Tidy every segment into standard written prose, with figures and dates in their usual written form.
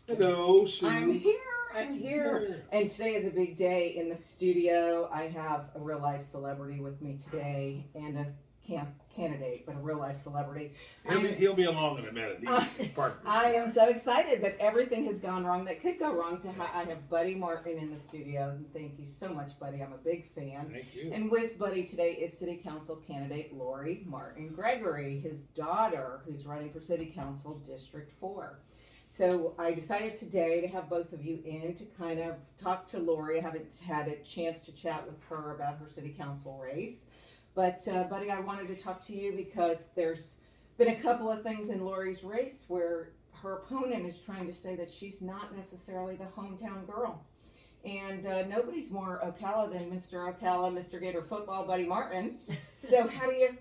Hello, Sue. I'm here. And today is a big day in the studio. I have a real life celebrity with me today and a candidate, but a real life celebrity. He'll be along in a minute. I am so excited, but everything has gone wrong that could go wrong. I have Buddy Martin in the studio. Thank you so much, Buddy. I'm a big fan. Thank you. And with Buddy today is City Council candidate Lori Martin Gregory, his daughter, who's running for City Council District 4. So I decided today to have both of you in to kind of talk to Lori. I haven't had a chance to chat with her about her city council race. But Buddy, I wanted to talk to you because there's been a couple of things in Lori's race where her opponent is trying to say that she's not necessarily the hometown girl. And nobody's more Ocala than Mr. Ocala, Mr. Gator Football, Buddy Martin. So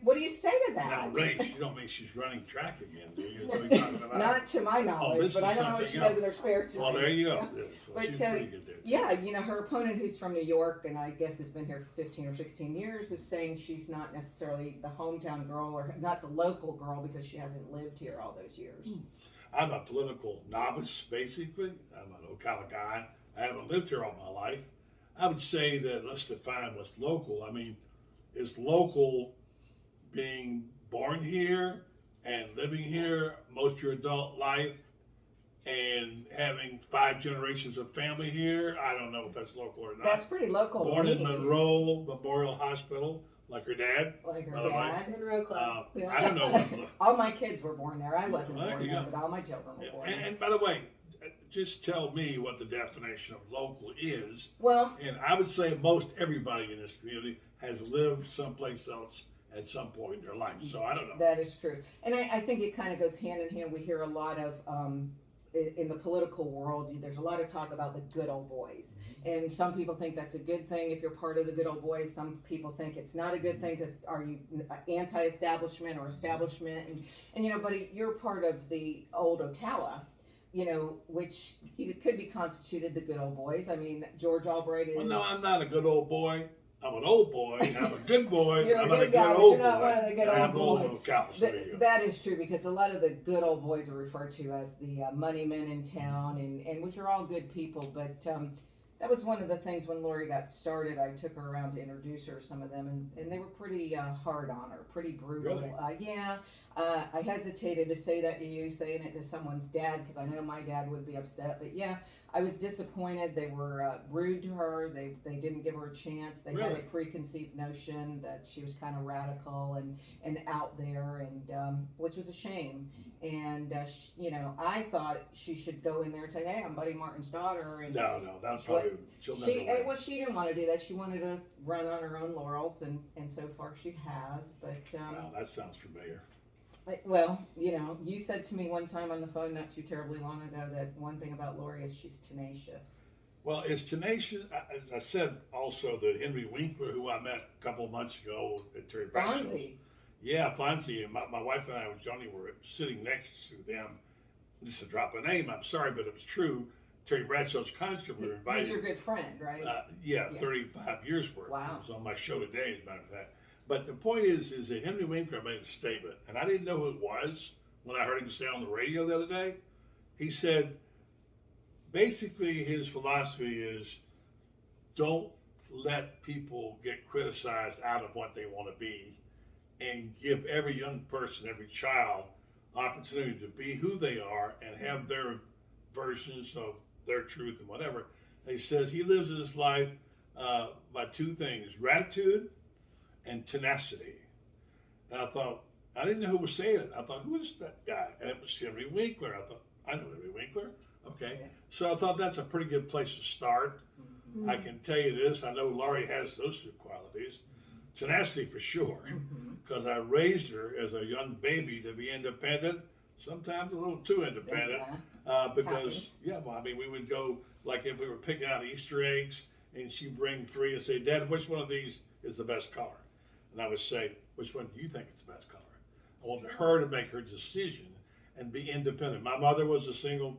what do you say to that? Now, race, you don't mean she's running track again, do you? That's what you're talking about. Not to my knowledge, but I don't know what she does in her spare time. Well, there you go. Yeah. Well, she's pretty good there. Yeah, her opponent, who's from New York, and I guess has been here for 15 or 16 years, is saying she's not necessarily the hometown girl or not the local girl because she hasn't lived here all those years. I'm a political novice, basically. I'm an Ocala guy. I haven't lived here all my life. I would say that let's define what's local. I mean, is local being born here and living here most of your adult life and having 5 generations of family here? I don't know if that's local or not. That's pretty local. Born in Monroe Memorial Hospital, like her dad. Like her dad. Monroe Club. I don't know. All my kids were born there. I wasn't born there, but all my children were born there. And by the way, just tell me what the definition of local is. Well, and I would say most everybody in this community has lived someplace else at some point in their life. So I don't know. That is true. And I think it kind of goes hand in hand. We hear a lot of, in the political world, there's a lot of talk about the good old boys. And some people think that's a good thing if you're part of the good old boys. Some people think it's not a good thing because are you anti-establishment or establishment? And buddy, you're part of the old Ocala. Which could be constituted the good old boys. I mean, George Albright is... Well, no, I'm not a good old boy. I'm an old boy. I'm a good boy. You're I'm a good guy, but you're not one of the good old boys. That is true because a lot of the good old boys are referred to as the money men in town, and which are all good people. But that was one of the things when Lori got started. I took her around to introduce her to some of them, and they were pretty hard on her, pretty brutal. Really? I hesitated to say that to you, saying it to someone's dad, because I know my dad would be upset. But yeah, I was disappointed. They were rude to her. They didn't give her a chance. They had a preconceived notion that she was kind of radical and out there, and which was a shame. And I thought she should go in there and say, "Hey, I'm Buddy Martin's daughter." And no, that's probably she'll never win. She didn't want to do that. She wanted to run on her own laurels, and so far she has. But wow, that sounds familiar. Well, you said to me one time on the phone not too terribly long ago that one thing about Lori is she's tenacious. Well, it's tenacious. As I said, also that Henry Winkler, who I met a couple of months ago at Terry Bradshaw's. Yeah, Fonzie. And my wife and I with Johnny were sitting next to them. Just to drop a name, I'm sorry, but it was true. Terry Bradshaw's concert, we were invited. He's your good friend, right? Yeah, 35 years worth. Wow. It was on my show today, as a matter of fact. But the point is that Henry Winkler made a statement, and I didn't know who it was when I heard him say on the radio the other day. He said, basically his philosophy is don't let people get criticized out of what they want to be, and give every young person, every child, opportunity to be who they are and have their versions of their truth and whatever. And he says he lives his life by 2 things, gratitude and tenacity. And I thought, I didn't know who was saying it. I thought, who is that guy? And it was Henry Winkler. I thought, I know Henry Winkler. Okay. Yeah. So I thought that's a pretty good place to start. Mm-hmm. I can tell you this, I know Laurie has those 2 qualities. Tenacity for sure, because I raised her as a young baby to be independent, sometimes a little too independent, because, we would go, like if we were picking out Easter eggs, and she'd bring 3 and say, Dad, which one of these is the best color? And I would say, which one do you think is the best color? I wanted her to make her decision and be independent. My mother was a single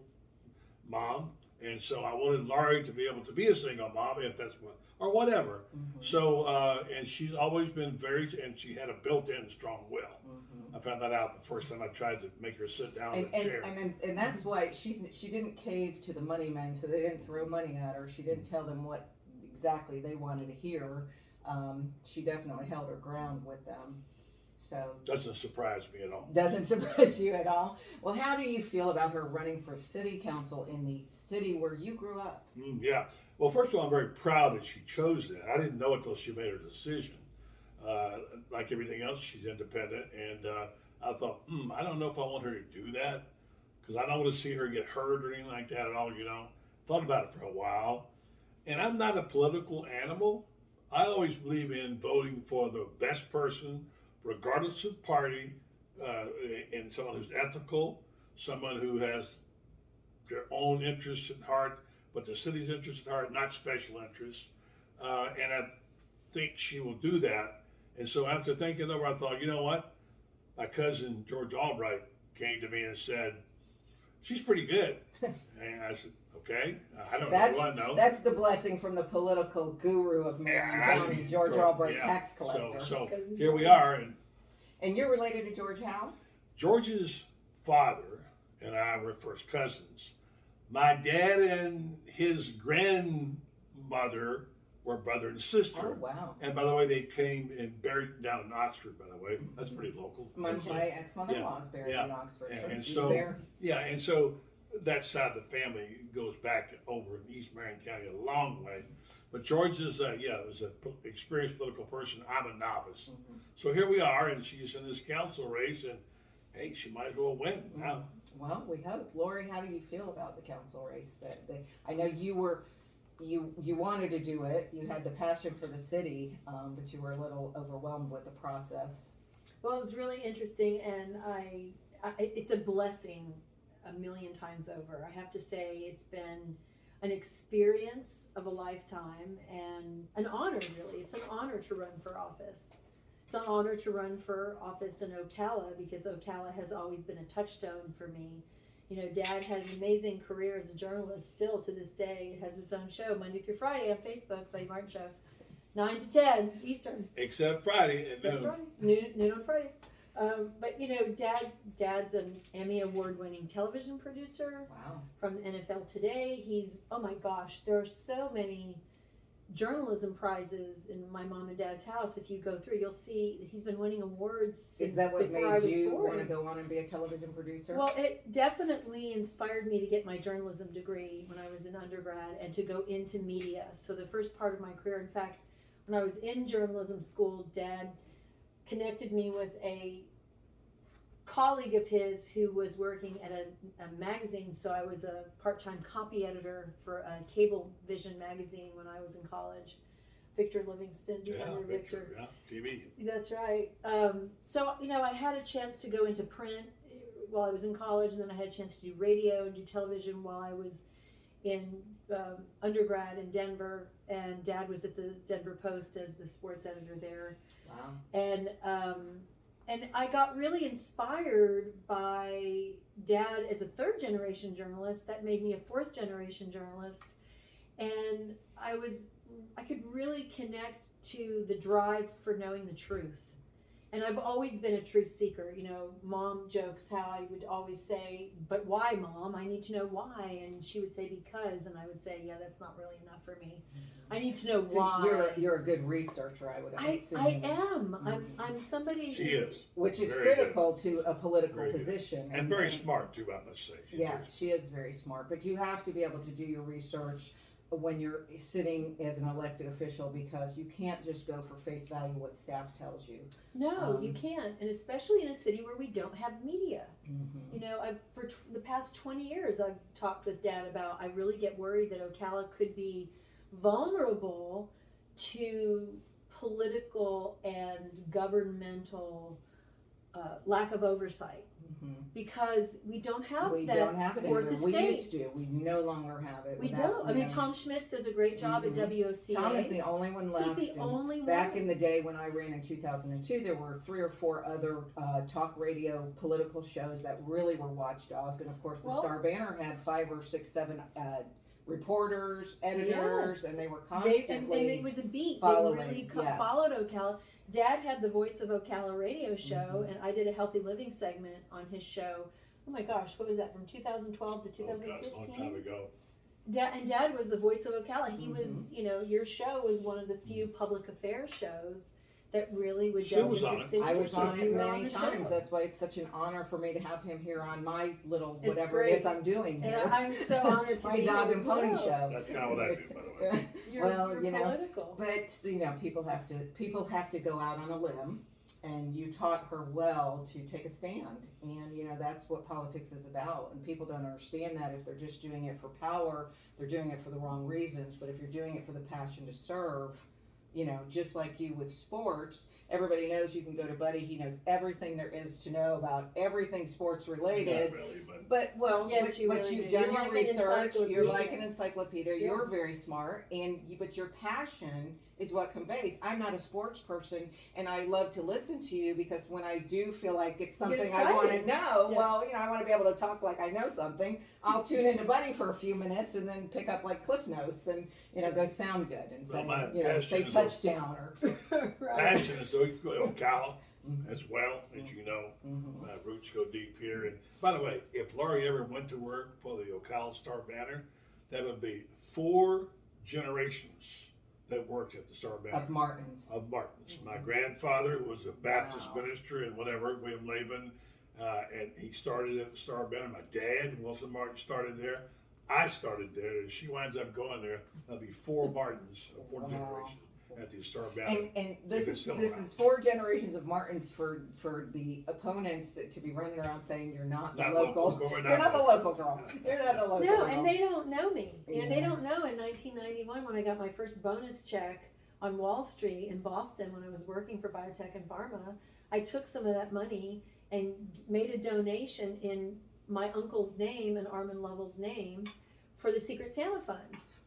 mom, and so I wanted Laurie to be able to be a single mom, if that's what, or whatever. So, and she's always been and she had a built-in strong will. I found that out the first time I tried to make her sit down in a chair. And that's why she didn't cave to the money men, so they didn't throw money at her. She didn't tell them what exactly they wanted to hear. She definitely held her ground with them. So doesn't surprise me at all. Doesn't surprise you at all. Well, how do you feel about her running for city council in the city where you grew up? Yeah. Well, first of all, I'm very proud that she chose that. I didn't know it until she made her decision. Like everything else, she's independent, and I thought, I don't know if I want her to do that because I don't want to see her get hurt or anything like that at all. Thought about it for a while, and I'm not a political animal. I always believe in voting for the best person, regardless of party, and someone who's ethical, someone who has their own interests at heart, but the city's interests at heart, not special interests. And I think she will do that. And so after thinking over, I thought, you know what? My cousin George Albright came to me and said, she's pretty good. And I said, okay, I don't know who I know. That's the blessing from the political guru of Marion County, George Albright, tax collector. So here we are. And you're related to George how? George's father and I were first cousins. My dad and his grandmother were brother and sister. Oh, wow. And by the way, they came and buried down in Oxford, by the way. That's pretty local. My ex-mother-in-law is buried in Oxford. And so that side of the family goes back over in East Marion County a long way. But George is, was an experienced political person. I'm a novice. Mm-hmm. So here we are, and she's in this council race, and hey, she might as well win now. Well, we hope. Lori, how do you feel about the council race? I know you wanted to do it. You had the passion for the city, but you were a little overwhelmed with the process. Well, it was really interesting, and it's a blessing a million times over. I have to say, it's been an experience of a lifetime and an honor, really. It's an honor to run for office. It's an honor to run for office in Ocala because Ocala has always been a touchstone for me. Dad had an amazing career as a journalist. Still to this day, has his own show Monday through Friday on Facebook, Lori Martin Show, 9 to 10 Eastern. Except Friday at noon. Noon on Fridays. But Dad's an Emmy award-winning television producer. Wow. From NFL Today. Oh my gosh, there are so many journalism prizes in my mom and dad's house. If you go through, you'll see he's been winning awards since before I was born. Is that what made you want to go on and be a television producer? Well, it definitely inspired me to get my journalism degree when I was in undergrad and to go into media. So the first part of my career, in fact, when I was in journalism school, Dad connected me with a colleague of his who was working at a magazine. So I was a part-time copy editor for a Cable Vision magazine when I was in college. Victor Livingston, do you remember Victor? Yeah, TV. That's right. So I had a chance to go into print while I was in college, and then I had a chance to do radio and do television while I was in undergrad in Denver, and Dad was at the Denver Post as the sports editor there. Wow. And I got really inspired by Dad as a third-generation journalist. That made me a fourth-generation journalist. And I could really connect to the drive for knowing the truth. And I've always been a truth seeker. Mom jokes how I would always say, but why, Mom? I need to know why. And she would say, because. And I would say, yeah, that's not really enough for me. I need to know why. You're a good researcher, I would assume. I am. I'm somebody. She is. Which is critical to a political position. And very smart, too, I must say. Yes, she is very smart. But you have to be able to do your research when you're sitting as an elected official, because you can't just go for face value what staff tells you. No, you can't, and especially in a city where we don't have media. Mm-hmm. For the past 20 years, I've talked with Dad about I really get worried that Ocala could be vulnerable to political and governmental lack of oversight. Mm-hmm. Because we don't have it fourth anymore. estate. We used to. We no longer have it. We don't. I mean, Tom Schmitz does a great job at WOCA. Tom is the only one left. He's the only one. Back in the day when I ran in 2002, there were 3 or 4 other talk radio political shows that really were watchdogs. And of course, the Star Banner had 5 or 6, 7 reporters, editors, and they were constantly and it was a beat. Following, they really followed Ocala. Dad had the Voice of Ocala radio show, and I did a healthy living segment on his show. Oh my gosh, what was that, from 2012 to 2015? Oh gosh, a long time ago. Dad was the Voice of Ocala. He was, your show was one of the few public affairs shows that really would Sue delve was into on it. city. I was on You it were on many the times. show. That's why it's such an honor for me to have him here on my little It's whatever it is great. I'm doing And here. I'm so honored to My be dog here and as pony well. show. That's kind of what I do, by the way. You're you know, political. But people have to go out on a limb, and you taught her well to take a stand, and that's what politics is about. And people don't understand that. If they're just doing it for power, they're doing it for the wrong reasons. But if you're doing it for the passion to serve, just like you with sports, everybody knows you can go to Buddy. He knows everything there is to know about everything sports related. Not really, but But Yes, you but really you've do. done You're your like an research. You're like encyclopedia. an encyclopedia. Yeah. You're very smart, but your passion is what conveys. I'm not a sports person, and I love to listen to you because when I do feel like it's something I want to excited. know, Yeah. well, I want to be able to talk like I know something. I'll tune into Buddy for a few minutes and then pick up like cliff notes and go sound good and Well, say my say passion is touchdown or. Right. passion is Ocala Mhm. as well, as you know. Mhm. My roots go deep here. And by the way, if Lori ever went to work for the Ocala Star Banner, that would be 4 generations that worked at the Star Banner. Of Martins. Of Martins. My grandfather was a Baptist Wow. minister and whatever, William Laban, and he started at the Star Banner. My dad, Wilson Martin, started there. I started there, and she winds up going there. That'll be 4 Martins, 4 Wow. generations at the Star Banner. And this If it's is still this around. is 4 generations of Martins for the opponents to be running around saying you're not the Not local. local, we're You're not the local girl. No. You're not the local No, girl. and they don't know me. They Yeah. don't know in 1991 when I got my first bonus check on Wall Street in Boston when I was working for biotech and pharma. I took some of that money and made a donation in my uncle's name and Armin Lovell's name for the Secret Santa Fund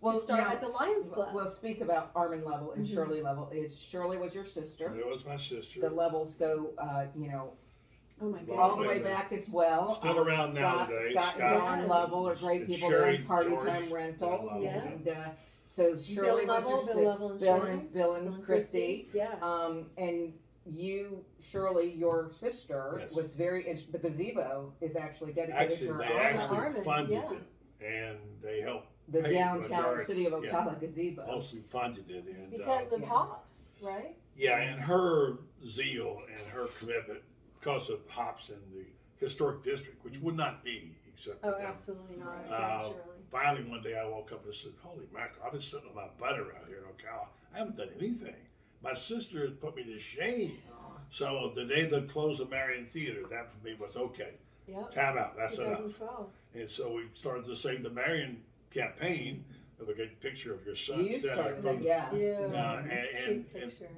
to start now, at the Lions Club. We'll speak about Armin Lovell and Mhm. Shirley Lovell. Shirley was your sister. There was my sister. The Levels go, Oh my goodness. all the way back as well. Still around Scott, nowadays. Scott and Scott. Dawn Yes. Lovell are great And people Sherry doing Party George, Time Rental. Bill Lovell. Yeah. And so Shirley Bill was your Lovell, sister. Bill Lovell Insurance, Bill and Christy. Yeah. And you, Shirley, your sister, Yes. was very interested. The gazebo is actually dedicated Actually, to her they honor. actually Armin, funded yeah. it, and they helped The paid the downtown majority. city of Yeah. Ocala gazebo. mostly funded it. And, Because of yeah. hops, right? yeah, and her zeal and her commitment because of hops in the historic district, which would not be except for Oh, them. absolutely not. Uh, Shirley. Finally, one day I woke up and said, "Holy mackerel! I've been sitting on my butt around here in Ocala. I haven't done anything. My sister has put me to shame." Aw. So the day they closed the Marion Theater, that for me was okay. Yep. Time out. That's enough. 2012. And so we started to Save the Marion campaign with a good picture of your son You standing started from it, yes. Yeah. and Cute picture.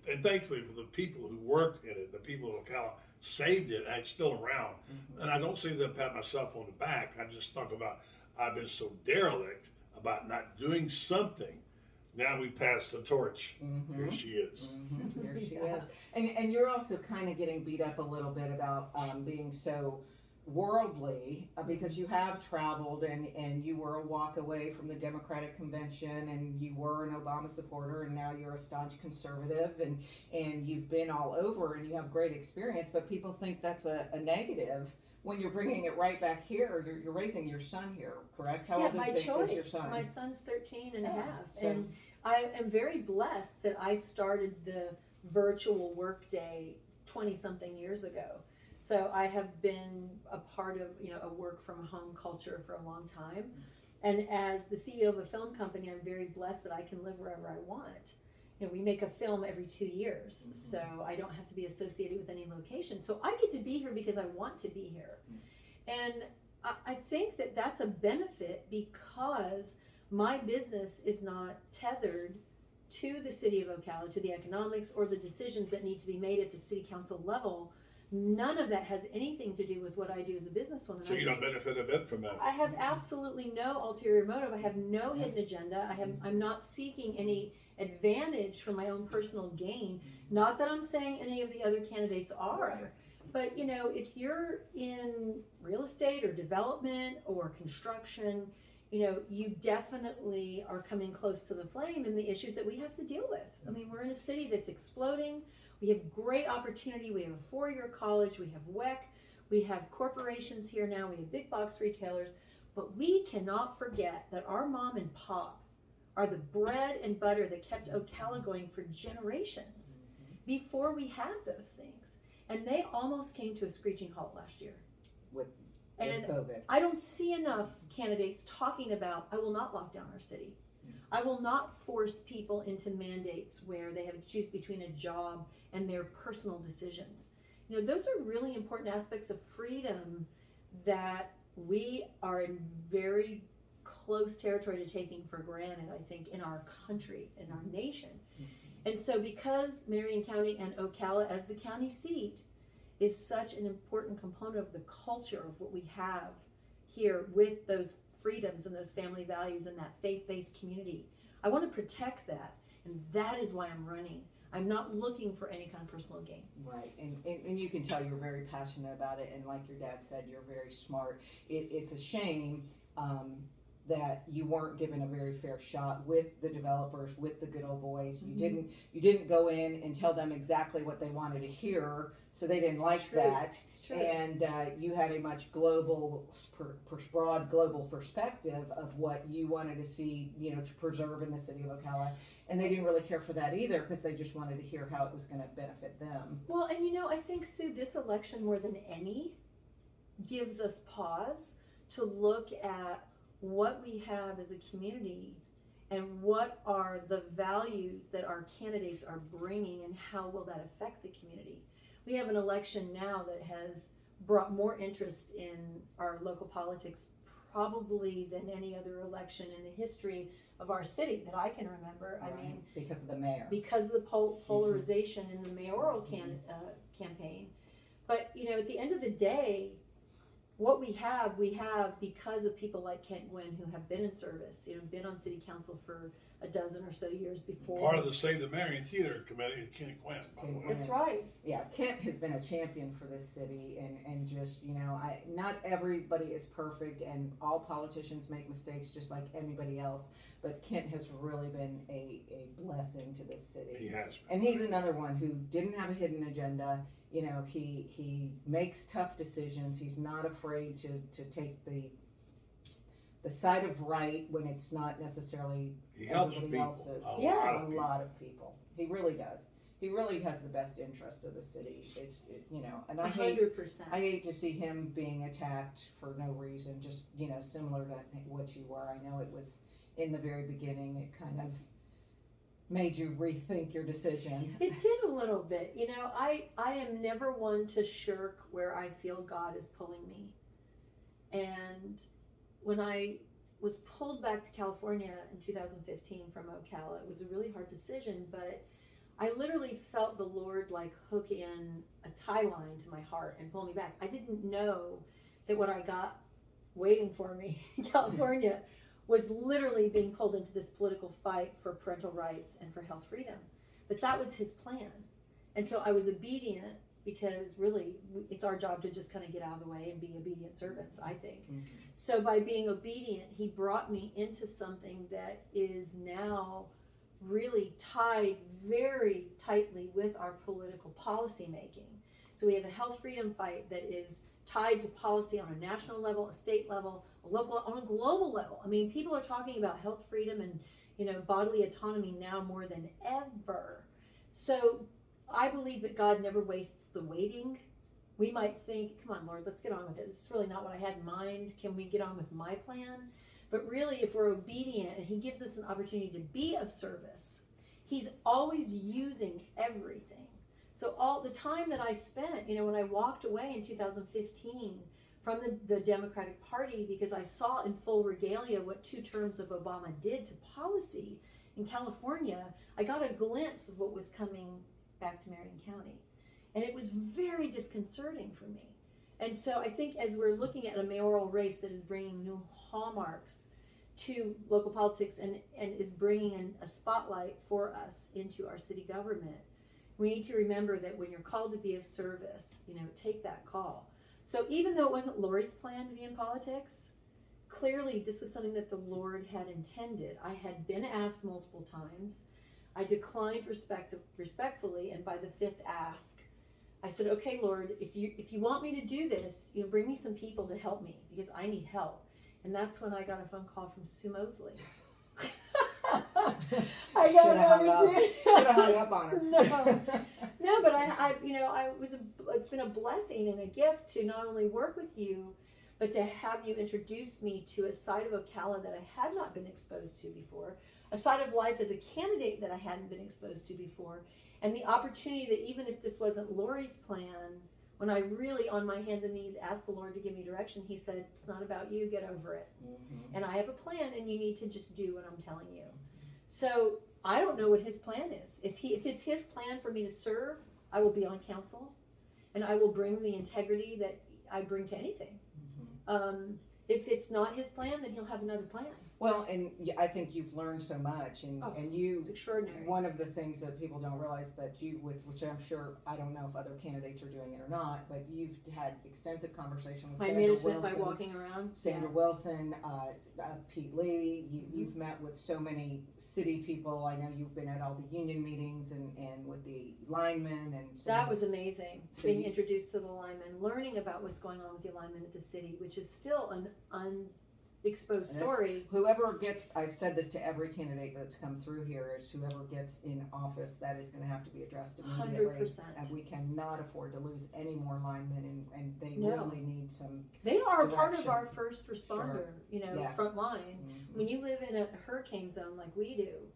and thankfully for the people who worked in it, the people of Ocala saved it, and it's still around. Mhm. And I don't say that pat myself on the back. I just talk about I've been so derelict about not doing something. Now we pass the torch. Mhm. Here she is. Mhm. Here she Yeah. is. And you're also kind of getting beat up a little bit about being so worldly because you have traveled and you were a walk away from the Democratic convention and you were an Obama supporter and now you're a staunch conservative and you've been all over and you have great experience, but people think that's a negative when you're bringing it right back here. You're raising your son here, correct? How Yeah, old my is your choice. son? My son's 13 and a Yeah, half. so- And I am very blessed that I started the virtual workday 20 something years ago. So I have been a part of, a work from home culture for a long time. And as the CEO of a film company, I'm very blessed that I can live wherever I want. We make a film every 2 years, Mhm. so I don't have to be associated with any location. So I get to be here because I want to be here. And I think that that's a benefit because my business is not tethered to the city of Ocala, to the economics or the decisions that need to be made at the city council level. None of that has anything to do with what I do as a businesswoman. So you don't benefit a bit from that. I have absolutely no ulterior motive. I have no hidden agenda. I'm not seeking any advantage from my own personal gain. Not that I'm saying any of the other candidates are, but if you're in real estate or development or construction, you definitely are coming close to the flame in the issues that we have to deal with. I mean, we're in a city that's exploding. We have great opportunity. We have a 4-year college. We have WEC. We have corporations here now. We have big box retailers. But we cannot forget that our mom and pop are the bread and butter that kept Ocala going for generations before we had those things. And they almost came to a screeching halt last year. With And COVID. I don't see enough candidates talking about, I will not lock down our city. I will not force people into mandates where they have to choose between a job and their personal decisions. You know, those are really important aspects of freedom that we are in very close territory to taking for granted, I think, in our country, in our nation. And so because Marion County and Ocala as the county seat is such an important component of the culture of what we have here with those freedoms and those family values and that faith-based community, I want to protect that, and that is why I'm running. I'm not looking for any kind of personal gain. Right, and you can tell you're very passionate about it, and like your dad said, you're very smart. It's a shame that you weren't given a very fair shot with the developers, with the good old boys. You didn't go in and tell them exactly what they wanted to hear, so they didn't like that. It's true. And you had a much broad global perspective of what you wanted to see, you know, to preserve in the city of Ocala. And they didn't really care for that either, because they just wanted to hear how it was going to benefit them. Well, and you know, I think, Sue, this election more than any gives us pause to look at what we have as a community and what are the values that our candidates are bringing and how will that affect the community. We have an election now that has brought more interest in our local politics probably than any other election in the history of our city that I can remember. Right. I mean, because of the mayor. because of the polarization in the mayoral campaign. But, you know, at the end of the day, what we have because of people like Kent Gwynn who have been in service, you know, been on city council for a dozen or so years before. Part of the Save the Marion Theater Committee, Kent Gwynn, by the way. That's right. Yeah, Kent has been a champion for this city, and just, you know, not everybody is perfect, and all politicians make mistakes just like anybody else, but Kent has really been a blessing to this city. He has been. And he's another one who didn't have a hidden agenda. You know, he makes tough decisions. He's not afraid to take the side of right when it's not necessarily He helps everybody people. else's. A Yeah. lot A of people. lot of people. He really does. He really has the best interest of the city. You know, and I hate 100%. to see him being attacked for no reason. Just, you know, similar to what you were. I know it was in the very beginning. It kind of made you rethink your decision. It did a little bit. You know, I am never one to shirk where I feel God is pulling me. And when I was pulled back to California in 2015 from Ocala, it was a really hard decision, but I literally felt the Lord like hook in a tie line to my heart and pull me back. I didn't know that what I got waiting for me in California was literally being pulled into this political fight for parental rights and for health freedom. But that was his plan. And so I was obedient because really it's our job to just kind of get out of the way and be obedient servants, I think. Mhm. So by being obedient, he brought me into something that is now really tied very tightly with our political policy making. So we have a health freedom fight that is tied to policy on a national level, a state level, a local, on a global level. I mean, people are talking about health freedom and, you know, bodily autonomy now more than ever. So I believe that God never wastes the waiting. We might think, come on, Lord, let's get on with it. This is really not what I had in mind. Can we get on with my plan? But really, if we're obedient and he gives us an opportunity to be of service, he's always using everything. So all the time that I spent, you know, when I walked away in 2015 from the Democratic Party because I saw in full regalia what 2 terms of Obama did to policy in California, I got a glimpse of what was coming back to Marion County. And it was very disconcerting for me. And so I think as we're looking at a mayoral race that is bringing new hallmarks to local politics and is bringing in a spotlight for us into our city government, we need to remember that when you're called to be of service, you know, take that call. So even though it wasn't Lori's plan to be in politics, clearly this was something that the Lord had intended. I had been asked multiple times. I declined respectfully, and by the fifth ask, I said, "Okay, Lord, if you want me to do this, bring me some people to help me because I need help." And that's when I got a phone call from Sue Mosley. I got Should have hung up on her. No, but it's been a blessing and a gift to not only work with you, but to have you introduce me to a side of Ocala that I had not been exposed to before, a side of life as a candidate that I hadn't been exposed to before, and the opportunity that even if this wasn't Lori's plan, when I really on my hands and knees asked the Lord to give me direction, he said, "It's not about you, get over it. Mm-hmm. And I have a plan and you need to just do what I'm telling you." So I don't know what his plan is. If it's his plan for me to serve, I will be on council and I will bring the integrity that I bring to anything. Mm-hmm. If it's not his plan, then he'll have another plan. Well, and I think you've learned so much, and It's extraordinary. One of the things that people don't realize that which I'm sure, I don't know if other candidates are doing it or not, but you've had extensive conversation with My Sandra management Wilson, by walking around. Sandra Wilson, Pete Lee. You've met with so many city people. I know you've been at all the union meetings and with the linemen and. That was amazing. So being introduced to the linemen, learning about what's going on with the linemen at the city, which is still an unexposed story. Whoever gets, I've said this to every candidate that's come through here, is whoever gets in office, that is going to have to be addressed immediately. 100%. And we cannot afford to lose any more linemen, and they No. really need some. They are part of direction. our first responder, Yes. front line. Mhm. When you live in a hurricane zone like we do,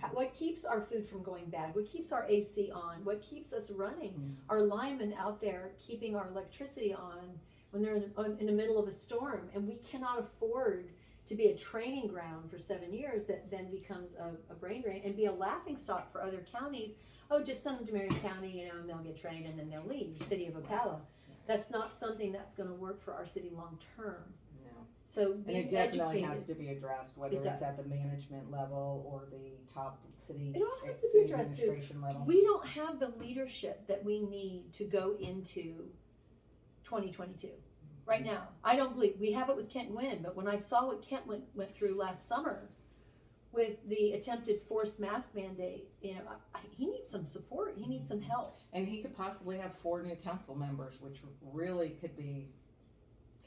Mhm. what keeps our food from going bad? What keeps our AC on? What keeps us running? Mhm. Our linemen out there keeping our electricity on when they're in the middle of a storm, and we cannot afford to be a training ground for 7 years that then becomes a brain drain and be a laughing stock for other counties. Oh, just send them to Marion County, and they'll get trained and then they'll leave the city of Ocala. That's not something that's going to work for our city long term. No. So And being it definitely educated, has to be addressed, whether It it's at does. the management level or the top city. It all has to be city addressed too. administration level. we don't have the leadership that we need to go into 2022. Right now, I don't believe we have it with Kent Nguyen, but when I saw what Kent went through last summer with the attempted forced mask mandate, he needs some support. He needs some help. And he could possibly have 4 new council members, which really could be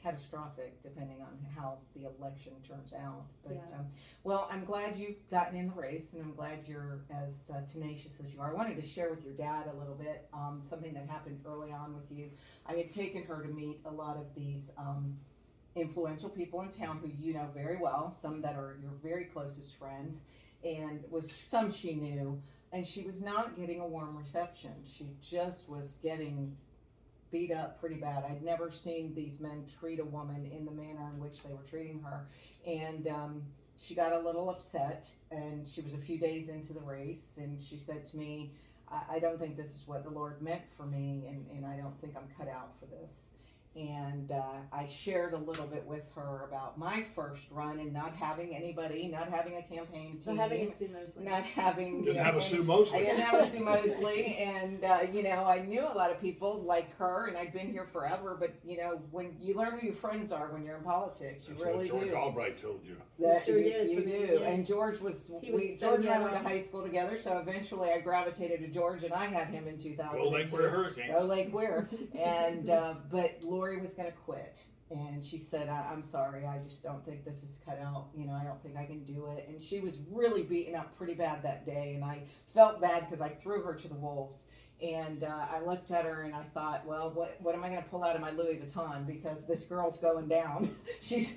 catastrophic depending on how the election turns out. But Yeah. well, I'm glad you've gotten in the race, and I'm glad you're as tenacious as you are. I wanted to share with your dad a little bit something that happened early on with you. I had taken her to meet a lot of these influential people in town who you know very well, some that are your very closest friends, and some she knew, and she was not getting a warm reception. She just was getting beat up pretty bad. I'd never seen these men treat a woman in the manner in which they were treating her, and she got a little upset, and she was a few days into the race, and she said to me, I don't think this is what the Lord meant for me, and I don't think I'm cut out for this. And I shared a little bit with her about my first run and not having anybody, not having a campaign team, So having a Sue Mosley. not having Didn't have a Sue Mosley. I didn't have a Sue Mosley, and I knew a lot of people like her, and I'd been here forever. But when you learn who your friends are when you're in politics, you That's really what George do. Albright told you. That He sure you, did you for me, do. yeah. And George was. He was so George and I went to young. high school together, so eventually I gravitated to George, and I had him in 2000. Go Lake Weir Hurricanes. Go Lake Weir, and but Lori was going to quit. And she said, I'm sorry, I just don't think this is cut out. I don't think I can do it. And she was really beaten up pretty bad that day. And I felt bad because I threw her to the wolves. And I looked at her and I thought, well, what am I going to pull out of my Louis Vuitton? Because this girl's going down. she's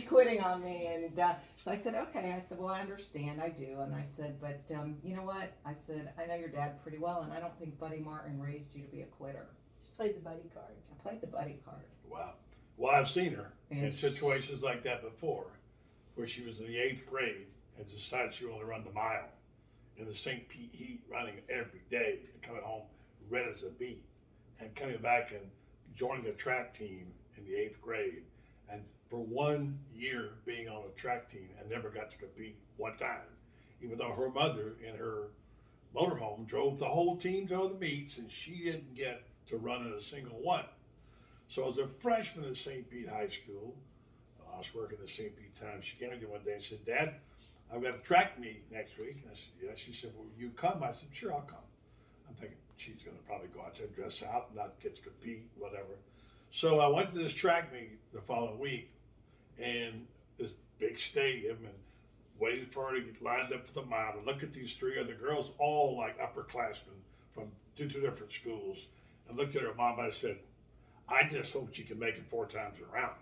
quitting on me. And so I said, okay. I said, well, I understand. I do. And I said, but you know what? I said, I know your dad pretty well. And I don't think Buddy Martin raised you to be a quitter. She played the buddy card. I played the buddy card. Wow. Well, I've seen her in And situations like that before, where she was in the 8th grade and decided she wanted to run the mile in the St. Pete heat, running every day and coming home red as a beet, and coming back and joining a track team in the 8th grade, and for 1 year being on a track team and never got to compete one time, even though her mother in her motorhome drove the whole team to all the meets and she didn't get to run in a single one. So as a freshman at St. Pete High School, I was working at St. Pete Times. She came to me one day and said, Dad, I've got a track meet next week. And I said, yeah. She said, well, you come? I said, sure, I'll come. I'm thinking she's going to probably go out there, dress out, not get to compete, whatever. So I went to this track meet the following week, and this big stadium, and waited for her to get lined up for the mile. And look at these three other girls, all like upperclassmen from two different schools. And looked at her mom and I said, I just hope she can make it 4 times around.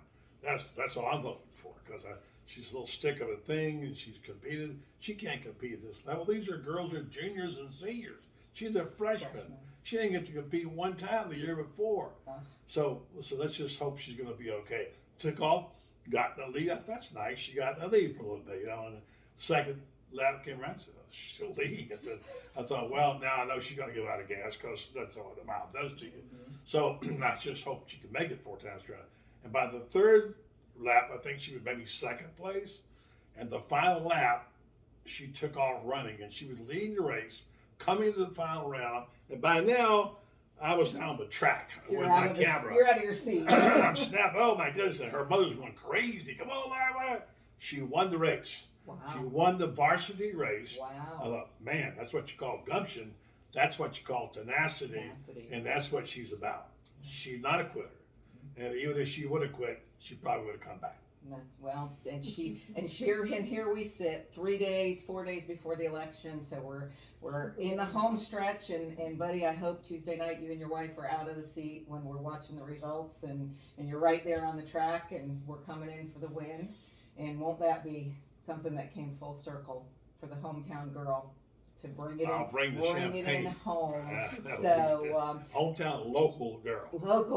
That's all I'm looking for, because she's a little stick of a thing, and she's competed. She can't compete at this level. These are girls who are juniors and seniors. She's a freshman. She didn't get to compete one time the year before. So let's just hope she's going to be okay. Took off, got in the lead. That's nice. She got in the lead for a little bit, And the second lap came around, said, oh, she's still leading. I thought, well, now I know she's going to give out of gas, because that's all the mile does to you. So I just hope she can make it 4 times around. And by the third lap, I think she was maybe second place. And the final lap, she took off running, and she was leading the race, coming to the final round. And by now, I was down the track with my camera. You're out of your seat. I'm snapping. Oh my goodness! And her mother's going crazy. Come on, Laura! She won the race. Wow. She won the varsity race. Wow. I thought, man, that's what you call gumption. That's what you call tenacity. And that's what she's about. She's not a quitter. And even if she would have quit, she probably would have come back. And here we sit 4 days before the election. So we're in the home stretch, and buddy, I hope Tuesday night you and your wife are out of the seat when we're watching the results, and you're right there on the track, and we're coming in for the win. And won't that be something that came full circle for the hometown girl to bring it I'll bring the champagne. it in home. So hometown local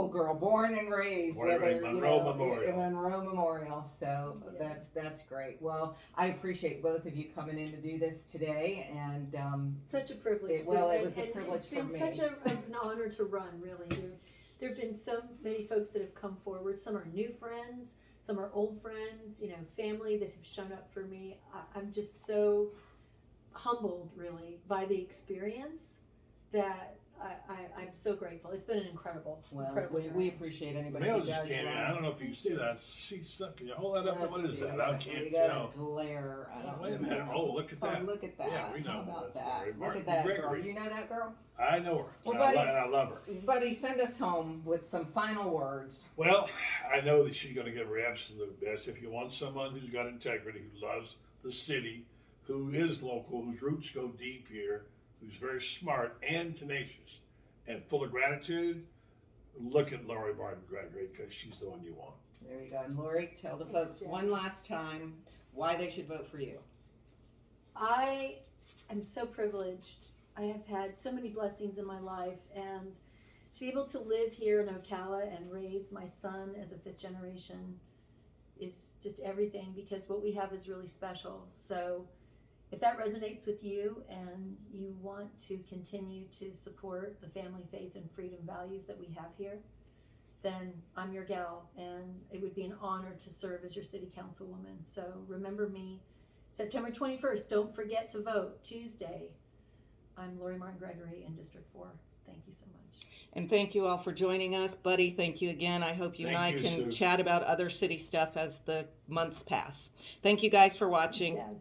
girl, born and raised, Monroe Memorial. Monroe Memorial. So that's great. Well, I appreciate both of you coming in to do this today, and such a privilege. It was a privilege for me. It's been such an honor to run. Really, there have been so many folks that have come forward. Some are new friends, some are old friends. Family that have shown up for me. I'm just so humbled, really, by the experience that I'm so grateful. It's been an incredible journey. We appreciate anybody who does run. I don't know if you see that. Can you hold that up? What is that? I can't we tell. Glare. Wait a minute. Oh, look at that. Look at that. Yeah, we know. How about That's that? Lori Look Martin at that girl. Gregory. You know that girl? I know her. Well, buddy, and I love her. Buddy, send us home with some final words. Well, I know that she's going to give her absolute best. If you want someone who's got integrity, who loves the city, who is local, whose roots go deep here, who's very smart and tenacious and full of gratitude, look at Lori Martin Gregory, because she's the one you want. There you go. And Lori, tell the folks one last time why they should vote for you. I am so privileged. I have had so many blessings in my life, and to be able to live here in Ocala and raise my son as a 5th generation is just everything, because what we have is really special. So if that resonates with you and you want to continue to support the family, faith, and freedom values that we have here, then I'm your gal, and it would be an honor to serve as your city councilwoman. So remember me, September 21st. Don't forget to vote Tuesday. I'm Lori Martin Gregory in District 4. Thank you so much. And thank you all for joining us. Buddy, thank you again. I hope you and I can chat about other city stuff as the months pass. Thank you guys for watching. Sad.